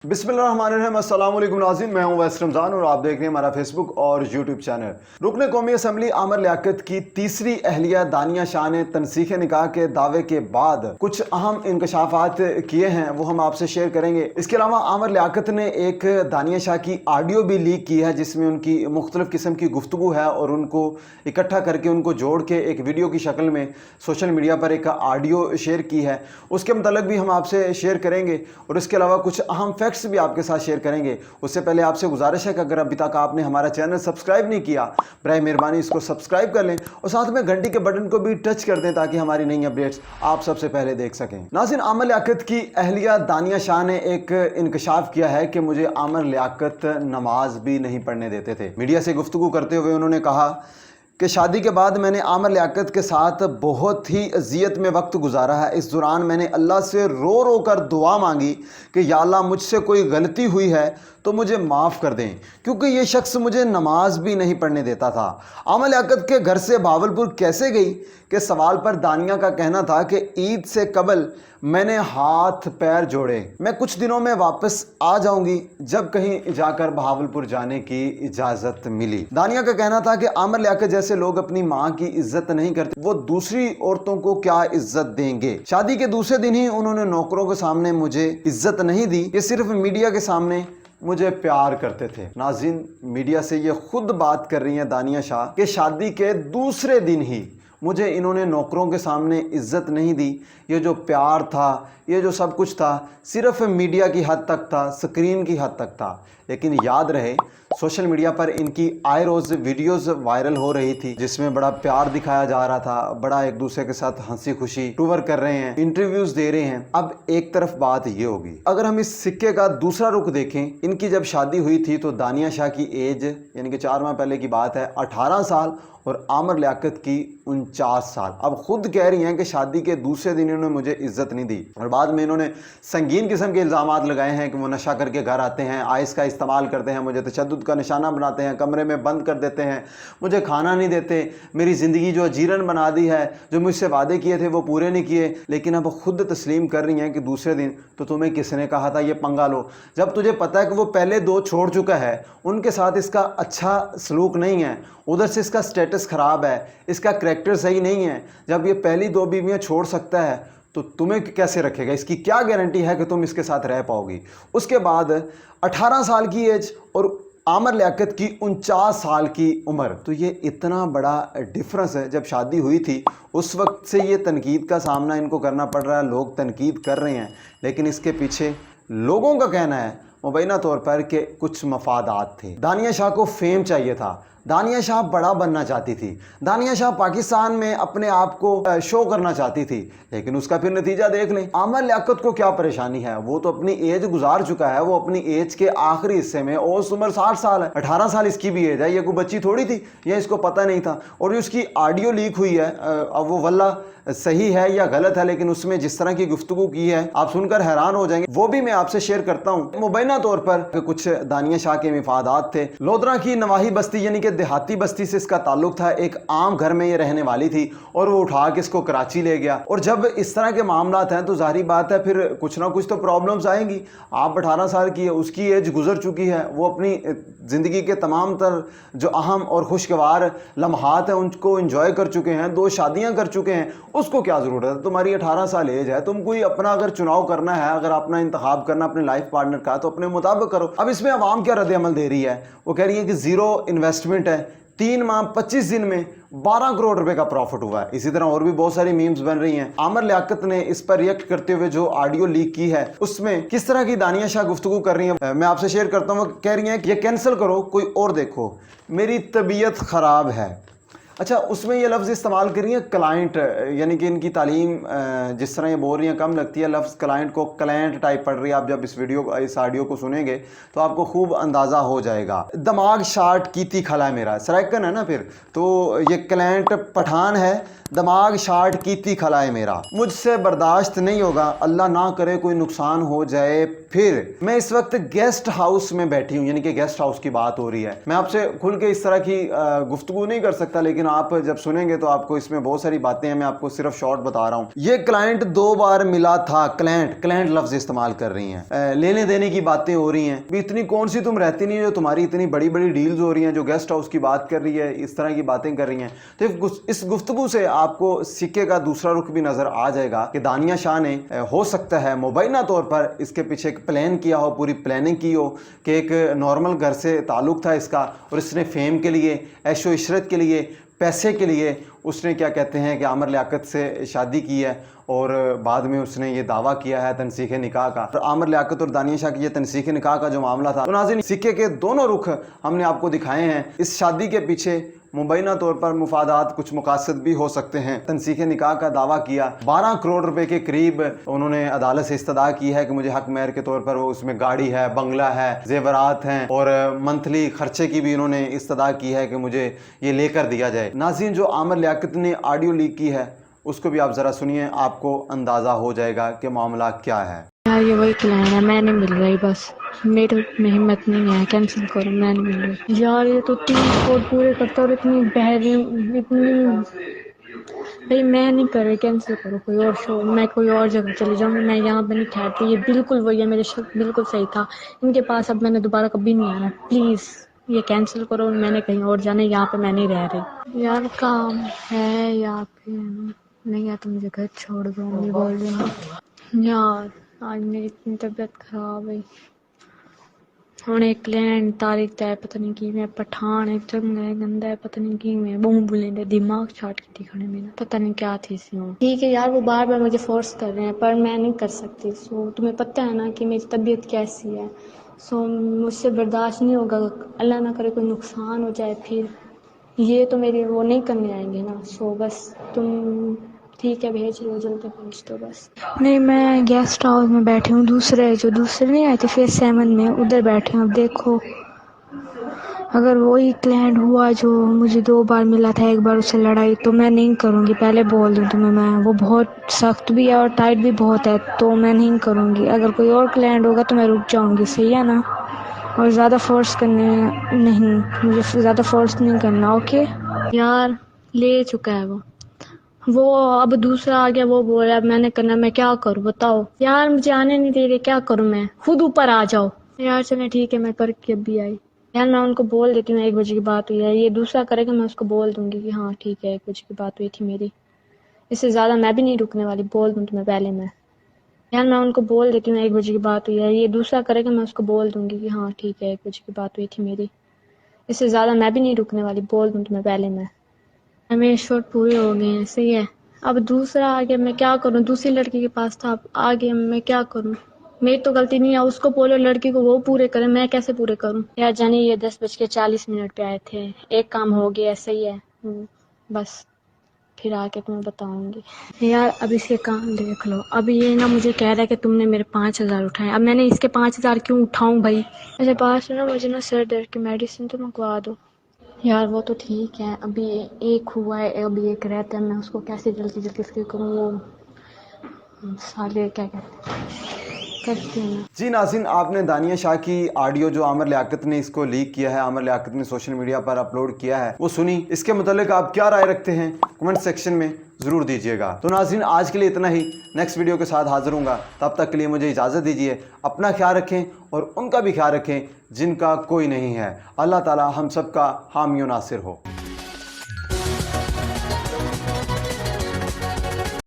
बिस्मिल्लाहिर्रहमानिर्रहीम। अस्सलाम वालेकुम नाज़रीन, मैं हूं वैस रमज़ान और आप देख रहे हैं हमारा फेसबुक और यूट्यूब चैनल। रुकन कौमी असम्बली आमिर लियाकत की तीसरी अहलिया दानिया शाह ने तनसीख निकाह के दावे के बाद कुछ अहम इंकशाफात किए हैं, वो हम आपसे शेयर करेंगे। इसके अलावा आमिर लियाकत ने एक दानिया शाह की ऑडियो भी लीक की है, जिसमें उनकी मुख्तलिफ किस्म की गुफ्तगू है और उनको इकट्ठा करके उनको जोड़ के एक वीडियो की शक्ल में सोशल मीडिया पर एक ऑडियो शेयर की है। उसके मतलब भी हम आपसे शेयर करेंगे और इसके अलावा कुछ अहम फैक्ट्स भी आपके साथ शेयर करेंगे। उससे पहले आपसे गुजारिश है कि अगर अभी तक आपने हमारा चैनल सब्सक्राइब नहीं किया, बराए मेहरबानी इसको सब्सक्राइब कर लें और साथ में घंटी के बटन को भी टच कर दें ताकि हमारी नई अपडेट्स आप सबसे पहले देख सकें। नाज़रीन, आमिर लियाकत की अहलिया दानिया शाह ने एक इंकशाफ किया है कि मुझे आमिर लियाकत नमाज भी नहीं पढ़ने देते थे। मीडिया से गुफ्तगू करते हुए उन्होंने कहा कि शादी के बाद मैंने आमिर लियाकत के साथ बहुत ही अजियत में वक्त गुजारा है। इस दौरान मैंने अल्लाह से रो रो कर दुआ मांगी कि या अल्लाह मुझसे कोई गलती हुई है तो मुझे माफ़ कर दें, क्योंकि ये शख्स मुझे नमाज भी नहीं पढ़ने देता था। आमिर लियाकत के घर से भावलपुर कैसे गई के सवाल पर दानिया का कहना था कि ईद से कबल मैंने हाथ पैर जोड़े, मैं कुछ दिनों में वापस आ जाऊंगी जब कहीं जाकर भावलपुर जाने की इजाज़त मिली। दानिया का कहना था कि आमिर लियाकत जैसे लोग अपनी माँ की इज्जत नहीं करते, वो दूसरी औरतों को क्या इज्जत देंगे। शादी के दूसरे दिन ही उन्होंने नौकरों के सामने मुझे इज्जत नहीं दी, ये सिर्फ मीडिया के सामने मुझे प्यार करते थे। नाज़रीन, मीडिया से ये खुद बात कर रही हैं दानिया शाह कि शादी के दूसरे दिन ही मुझे इन्होंने नौकरों के सामने इज्जत नहीं दी। ये जो प्यार था, ये जो सब कुछ था, सिर्फ मीडिया की हद तक था, स्क्रीन की हद तक था। लेकिन याद रहे, सोशल मीडिया पर इनकी आए रोज़ वीडियोस वायरल हो रही थी जिसमें बड़ा प्यार दिखाया जा रहा था, बड़ा एक दूसरे के साथ हंसी खुशी टूर कर रहे हैं, इंटरव्यूज़ दे रहे हैं। अब एक तरफ बात ये होगी, अगर हम इस सिक्के का दूसरा रुख देखें, इनकी जब शादी हुई थी तो दानिया शाह की एज यानी कि 4 माह पहले की बात है 18 साल और आमिर लियाकत की 49 साल। अब खुद कह रही हैं कि शादी के दूसरे दिन इन्होंने मुझे इज्जत नहीं दी और बाद में इन्होंने संगीन किस्म के इल्ज़ामात लगाए हैं कि वो नशा करके घर आते हैं, आइस का इस्तेमाल करते हैं, मुझे तशद्दुद का निशाना बनाते हैं, कमरे में बंद कर देते हैं, मुझे खाना नहीं देते, मेरी ज़िंदगी जो अजीरन बना दी है, जो मुझसे वादे किए थे वो पूरे नहीं किए। लेकिन अब खुद तस्लीम कर रही हैं कि दूसरे दिन तो तुम्हें किसने कहा था ये पंगा लो, जब तुझे पता है कि वो पहले 2 छोड़ चुका है, उनके साथ इसका अच्छा सलूक नहीं है, उधर से इसका स्टेटस ख़राब है, इसका करैक्टर सही नहीं है, जब ये पहली 2 बीवियाँ छोड़ सकता है तो तुम्हें कैसे रखेगा? इसकी क्या गारंटी है कि तुम इसके साथ रह पाओगी? उसके बाद 18 साल की एज और आमिर लियाकत की 49 साल की उम्र, तो ये इतना बड़ा डिफरेंस है। जब शादी हुई थी उस वक्त से ये तनकीद का सामना इनको करना पड़ रहा है, लोग तनकीद कर रहे हैं, लेकिन इसके पीछे लोगों का कहना है मुबैना तौर पर कि कुछ मफादात थे। दानिया शाह को फेम चाहिए था, दानिया शाह बड़ा बनना चाहती थी, दानिया शाह पाकिस्तान में अपने आप को शो करना चाहती थी, लेकिन उसका फिर नतीजा देख लें। आमिर लियाकत को क्या परेशानी है, वो तो अपनी एज गुजार चुका है, वो अपनी एज के आखिरी हिस्से में, औसत उम्र 60 साल है, 18 साल इसकी भी एज है, ये कोई बच्ची थोड़ी थी, ये इसको पता नहीं था। और उसकी ऑडियो लीक हुई है, अब वो वल्ला सही है या गलत है, लेकिन उसमें जिस तरह की गुफ्तगू की है आप सुनकर हैरान हो जाएंगे, वो भी मैं आपसे शेयर करता हूँ। मुबैना तौर पर कुछ दानिया शाह के मफादात थे। लोधरा की नवाही बस्ती यानी कि देहाती बस्ती से इसका ताल्लुक था, एक आम घर में ये रहने वाली थी और वो उठा के इसको कराची ले गया। और जब इस तरह के मामलात हैं तो जाहिर बात है फिर कुछ ना कुछ तो प्रॉब्लम्स आएंगी। आप 18 साल की है, उसकी एज गुजर चुकी है, वो अपनी ज़िंदगी के तमाम तर जो अहम और खुशगवार लम्हात हैं उनको इंजॉय कर चुके हैं, 2 शादियाँ कर चुके हैं, उसको क्या ज़रूरत है? तुम्हारी 18 साल एज है, तुम कोई अपना अगर चुनाव करना है, अगर अपना इंतखाब करना अपने लाइफ पार्टनर का, तो अपने मुताबिक करो। अब इसमें अवाम क्या रद्द अमल दे रही है? वो कह रही है कि ज़ीरो इन्वेस्टमेंट है, 3 माह 25 दिन में 12 करोड़ रुपए का प्रॉफिट हुआ है। इसी तरह और भी बहुत सारी मीम्स बन रही हैं। आमिर लियाकत ने इस पर रिएक्ट करते हुए जो ऑडियो लीक की है उसमें किस तरह की दानिया शाह गुफ्तगू कर रही है मैं आपसे शेयर करता हूँ। कह रही हैं कि ये कैंसिल करो, कोई और देखो, मेरी तबीयत ख़राब है। अच्छा, उसमें ये लफ्ज़ इस्तेमाल कर रही है क्लाइंट, यानी कि इनकी तालीम जिस तरह ये बोल रही हैं कम लगती है, लफ्ज़ क्लाइंट को क्लाइंट टाइप पढ़ रही है। आप जब इस ऑडियो को सुनेंगे तो आपको खूब अंदाज़ा हो जाएगा। दिमाग शार्ट कीती खला है मेरा, सराइकन है ना, फिर तो ये क्लाइंट पठान है, दिमाग शार्ट कीती खला है मेरा, मुझसे बर्दाश्त नहीं होगा, अल्लाह ना करे कोई नुकसान हो जाए। फिर मैं इस वक्त गेस्ट हाउस में बैठी हूँ, यानी कि गेस्ट हाउस की बात हो रही है। मैं आपसे खुल के इस तरह की गुफ्तगू नहीं कर सकता, लेकिन आप जब सुनेंगे तो आपको इसमें बहुत सारी बातें हैं, मैं आपको सिर्फ शॉर्ट बता रहा हूँ। ये क्लाइंट 2 बार मिला था, क्लाइंट लफ्ज इस्तेमाल कर रही हैं, लेने देने की बातें हो रही हैं। इतनी कौन सी तुम रहती नहीं जो तुम्हारी इतनी बड़ी बड़ी डील्स हो रही हैं, जो गेस्ट हाउस की बात कर रही है, इस तरह की बातें कर रही हैं। तो इस गुफ्तगू से आपको सिक्के का दूसरा रुख भी नजर आ जाएगा कि दानिया शाह ने हो सकता है मुबैना तौर पर इसके पीछे एक प्लान किया हो, पूरी प्लानिंग की हो कि एक नॉर्मल घर से ताल्लुक़ था इसका और इसने फेम के लिए, ऐशो इशरत के लिए, पैसे के लिए उसने क्या कहते हैं कि आमिर लियाकत से शादी की है और बाद में उसने ये दावा किया है तनसीख निकाह का। और आमिर लियाकत और दानिया शाह की ये तनसीख निकाह का जो मामला था, तो नाज़रीन सिक्के के दोनों रुख हमने आपको दिखाए हैं। इस शादी के पीछे मुबैना तौर पर मुफादात, कुछ मकासद भी हो सकते हैं। तनसीख निकाह का दावा किया, 12 करोड़ रुपए के करीब उन्होंने अदालत से इस्तदा की है कि मुझे हक महर के तौर पर वो उसमें गाड़ी है, बंगला है, जेवरात हैं और मंथली खर्चे की भी उन्होंने इस्तदा की है कि मुझे ये लेकर दिया जाए। नाज़रीन, जो आमिर लियाकत ने ऑडियो लीक की है उसको भी आप ज़रा सुनिए, आपको अंदाज़ा हो जाएगा कि मामला क्या है। यार ये वही प्लान है, मैं नहीं मिल रही, बस मेरे में हिम्मत नहीं है, कैंसिल करो, मैं नहीं मिल रही। यार ये तो 3 कोड पूरे करता और इतनी बहरीन, इतनी, भाई मैं नहीं कर रही, कैंसिल करो, कोई और शो, मैं कोई और जगह चली जाऊँगी, मैं यहाँ पे नहीं ठहरती। ये बिल्कुल वही है, मेरे शक बिल्कुल सही था इनके पास, अब मैंने दोबारा कभी नहीं आना, प्लीज़ ये कैंसिल करो, मैंने कहीं और जाना है, यहाँ पे मैं नहीं रह रही। यार काम है यहाँ पे, नहीं है तो मुझे घर छोड़ दो, मम्मी बोल रही हूँ। यार आज मेरी इतनी तबीयत खराब है, ਹੁਣ एक क्लाइंट तारीख तय पता नहीं की मैं पठान एक चंगा है, गंदा है, पता नहीं की मैं बहू बोलेंगे, दिमाग चाट के दिखाने में पता नहीं क्या थी सी। ठीक है यार, वो बार बार मुझे फोर्स कर रहे हैं पर मैं नहीं कर सकती। सो तुम्हें पता है ना कि मेरी तबीयत कैसी है, सो मुझसे बर्दाश्त नहीं होगा, अल्लाह ना करे कोई नुकसान हो जाए, फिर ये तो मेरी वो नहीं करने आएंगे ना। सो बस तुम ठीक है भेज लो, जल्दी भेज दो बस। नहीं, मैं गेस्ट हाउस में बैठी हूँ, जो दूसरे नहीं आए थे फेज 7 में, उधर बैठे हूँ। अब देखो अगर वही क्लाइंट हुआ जो मुझे 2 बार मिला था, एक बार उससे लड़ाई, तो मैं नहीं करूँगी, पहले बोल दूँ तुम्हें। मैं वो बहुत सख्त भी है और टाइट भी बहुत है, तो मैं नहीं करूँगी। अगर कोई और क्लाइंट होगा तो मैं रुक जाऊँगी, सही है ना? और ज़्यादा फोर्स करने नहीं, मुझे ज़्यादा फोर्स नहीं करना, ओके? यार ले चुका है वो अब दूसरा आ गया, वो बोल रहा है मैंने करना, मैं क्या करूँ बताओ? यार मुझे आने नहीं दे रहे, क्या करूँ मैं? खुद ऊपर आ जाओ। यार चले ठीक है, मैं करके अभी आई। यार मैं उनको बोल देती हूँ 1 बजे की बात हुई है, ये दूसरा करेगा मैं उसको बोल दूंगी कि हाँ ठीक है 1 बजे की बात हुई थी मेरी, इससे ज़्यादा मैं भी नहीं रुकने वाली, बोल दूँ तुम्हें पहले मैं। यार मैं उनको बोल देती हूँ 1 बजे की बात हुई है, ये दूसरा करेगा मैं उसको बोल दूंगी कि हाँ ठीक है 1 बजे की बात हुई थी मेरी, इससे ज़्यादा मैं भी नहीं रुकने वाली, बोल दूँ तुम्हें पहले मैं। मेरे शॉट पूरे हो गए हैं, सही है। अब दूसरा आ गया, मैं क्या करूँ? दूसरी लड़की के पास था, अब आ गया, मैं क्या करूँ? मेरी तो गलती नहीं है, उसको बोलो लड़की को वो पूरे करे, मैं कैसे पूरे करूँ? यार जाने ये 10:40 पे आए थे, एक काम हो गया, सही है। बस फिर आके तुम्हें बताऊंगी। यार अब इसके काम देख लो, अब ये ना मुझे कह रहा है कि तुमने मेरे 5,000 उठाए, अब मैंने इसके 5,000 क्यों उठाऊं भाई? मेरे पास ना, मुझे ना सर दर्द की मेडिसिन तो मंगवा दो। यार वो तो ठीक है, अभी एक हुआ है, अभी एक रहता है, मैं उसको कैसे जल्दी जल्दी फ्री करूँ? वो साले क्या कहते हैं, करती हूँ। जी नाज़रीन, आपने दानिया शाह की ऑडियो जो आमिर लियाकत ने इसको लीक किया है, आमिर लियाकत ने सोशल मीडिया पर अपलोड किया है, वो सुनी। इसके मुतालिक आप क्या राय रखते हैं कमेंट सेक्शन में ज़रूर दीजिएगा। तो नाज़रीन आज के लिए इतना ही, नेक्स्ट वीडियो के साथ हाजिर हूँगा, तब तक के लिए मुझे इजाज़त दीजिए। अपना ख्याल रखें और उनका भी ख्याल रखें जिनका कोई नहीं है। अल्लाह ताला हम सब का हामी और नासिर हो।